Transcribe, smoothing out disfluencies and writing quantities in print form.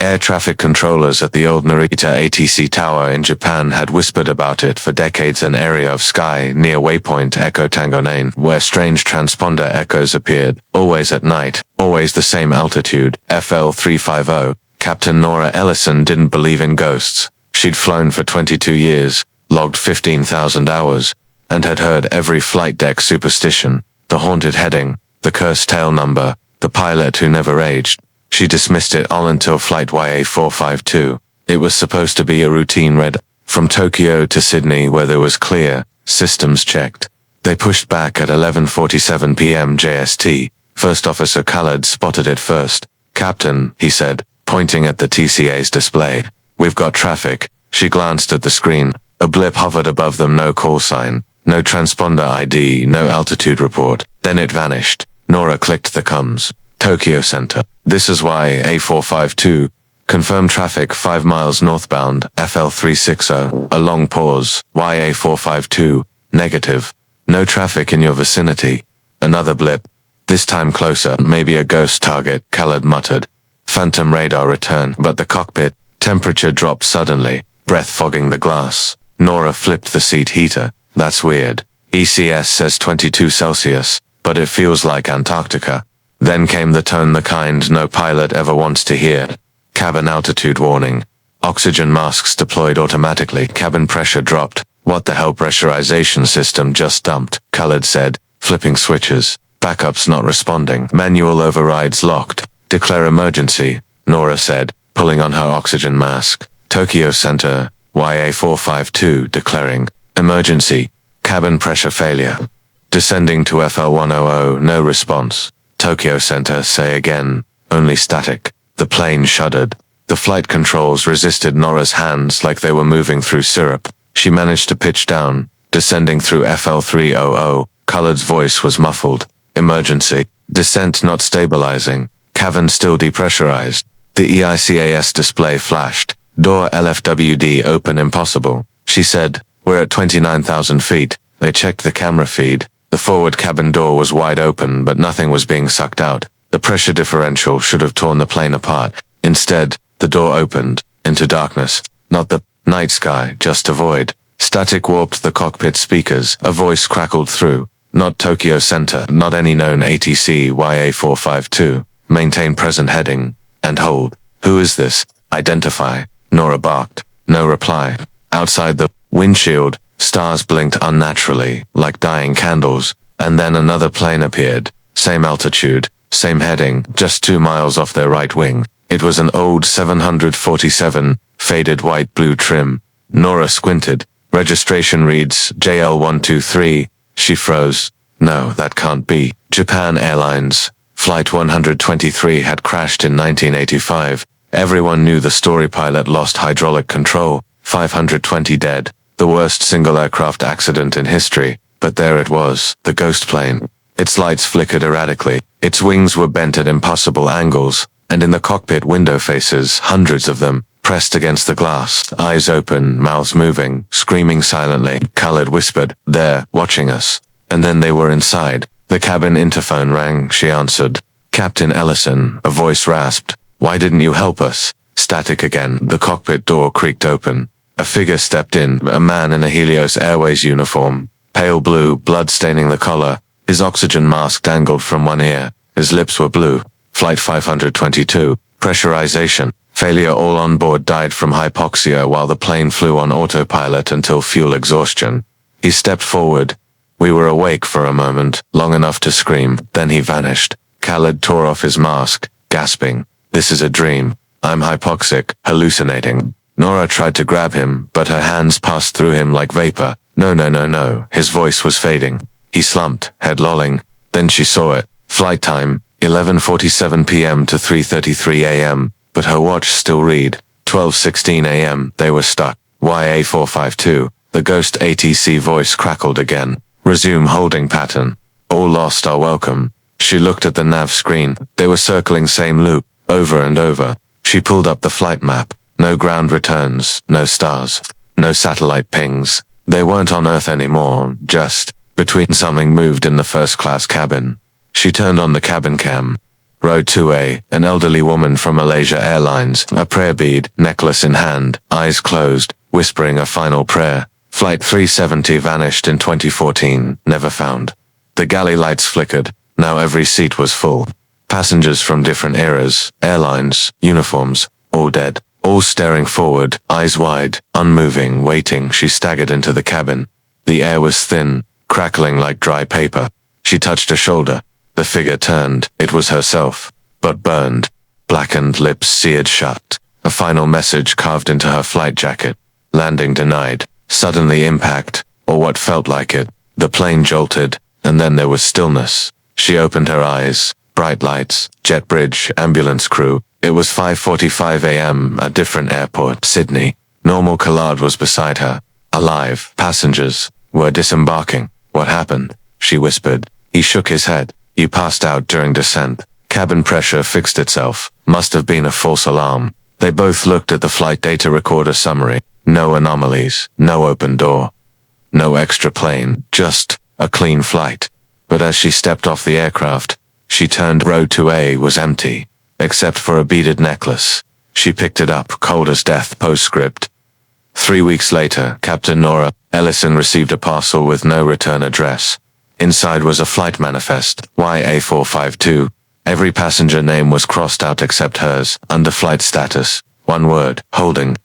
Air traffic controllers at the old Narita ATC Tower in Japan had whispered about it for decades, an area of sky near waypoint Echo Tango 9 where strange transponder echoes appeared, always at night, always the same altitude, FL 350. Captain Nora Ellison didn't believe in ghosts. She'd flown for 22 years, logged 15,000 hours, and had heard every flight deck superstition, the haunted heading, the cursed tail number, the pilot who never aged. She dismissed it all until Flight YA452. It was supposed to be a routine red from Tokyo to Sydney where there was clear, systems checked. They pushed back at 11:47 p.m. JST. First Officer Khaled spotted it first. "Captain," he said, pointing at the TCA's display. "We've got traffic." She glanced at the screen. A blip hovered above them, no call sign, no transponder ID, no altitude report. Then it vanished. Nora clicked the comms. Tokyo Center. "This is YA452. Confirm traffic 5 miles northbound, FL 360. A long pause. YA452. Negative. No traffic in your vicinity." Another blip. This time closer, maybe a ghost target, Khaled muttered. Phantom radar return, but the cockpit temperature dropped suddenly, breath fogging the glass. Nora flipped the seat heater. "That's weird. ECS says 22 Celsius, but it feels like Antarctica." Then came the tone, the kind no pilot ever wants to hear. "Cabin altitude warning. Oxygen masks deployed automatically. Cabin pressure dropped." "What the hell, pressurization system just dumped," Khaled said, flipping switches. "Backups not responding. Manual overrides locked. Declare emergency," Nora said, pulling on her oxygen mask. Tokyo Center, YA452 declaring emergency. Cabin pressure failure. Descending to FL 100, no response. Tokyo Center, say again. Only static. The plane shuddered. The flight controls resisted Nora's hands like they were moving through syrup. She managed to pitch down, descending through FL 300. Khaled's voice was muffled. Emergency. Descent not stabilizing. Cabin still depressurized. The EICAS display flashed. Door LFWD open impossible. She said, "We're at 29,000 feet. They checked the camera feed. The forward cabin door was wide open, but nothing was being sucked out. The pressure differential should have torn the plane apart. Instead, the door opened into darkness. Not the night sky, just a void. Static warped the cockpit speakers. A voice crackled through. Not Tokyo Center, not any known ATC YA452. Maintain present heading. And hold. Who is this? Identify." Nora barked. No reply. Outside the windshield, stars blinked unnaturally, like dying candles, and then another plane appeared. Same altitude, same heading, just 2 miles off their right wing. It was an old 747, faded white-blue trim. Nora squinted. Registration reads JL123. She froze. No, that can't be. Japan Airlines Flight 123 had crashed in 1985. Everyone knew the story. Pilot lost hydraulic control. 520 dead. The worst single aircraft accident in history. But there it was, the ghost plane. Its lights flickered erratically. Its wings were bent at impossible angles, and in the cockpit window faces, hundreds of them, pressed against the glass, eyes open, mouths moving, screaming silently. Khaled whispered, "They're watching us." And then they were inside. The cabin interphone rang. She answered. "Captain Ellison," a voice rasped. "Why didn't you help us?" Static again. The cockpit door creaked open. A figure stepped in, a man in a Helios Airways uniform. Pale blue, blood staining the collar. His oxygen mask dangled from one ear. His lips were blue. Flight 522. Pressurization. Failure. All on board died from hypoxia while the plane flew on autopilot until fuel exhaustion. He stepped forward. We were awake for a moment, long enough to scream, then he vanished. Khaled tore off his mask, gasping. "This is a dream. I'm hypoxic, hallucinating." Nora tried to grab him, but her hands passed through him like vapor. No, no, no, no. His voice was fading. He slumped, head lolling. Then she saw it. Flight time, 11:47 p.m. to 3:33 a.m., but her watch still read 12:16 a.m. They were stuck. YA452. The ghost ATC voice crackled again. "Resume holding pattern. All lost are welcome." She looked at the nav screen. They were circling same loop, over and over. She pulled up the flight map. No ground returns, no stars, no satellite pings. They weren't on Earth anymore, just between. Something moved in the first-class cabin. She turned on the cabin cam. Row 2A, an elderly woman from Malaysia Airlines, a prayer bead, necklace in hand, eyes closed, whispering a final prayer. Flight 370 vanished in 2014, never found. The galley lights flickered. Now every seat was full. Passengers from different eras, airlines, uniforms, all dead. All staring forward, eyes wide, unmoving, waiting. She staggered into the cabin. The air was thin, crackling like dry paper. She touched a shoulder. The figure turned. It was herself, but burned. Blackened lips seared shut. A final message carved into her flight jacket. Landing denied. Suddenly impact, or what felt like it. The plane jolted, and then there was stillness. She opened her eyes. Bright lights, jet bridge, ambulance crew. It was 5:45 a.m. a different airport, Sydney. Normal Collard was beside her. Alive. Passengers were disembarking. What happened? She whispered. He shook his head. You passed out during descent. Cabin pressure fixed itself. Must have been a false alarm. They both looked at the flight data recorder summary. No anomalies. No open door. No extra plane. Just a clean flight. But as she stepped off the aircraft, she turned. Row 2A was empty, except for a beaded necklace. She picked it up, cold as death. Postscript. 3 weeks later, Captain Nora Ellison received a parcel with no return address. Inside was a flight manifest, YA452. Every passenger name was crossed out except hers. Under flight status, one word, holding.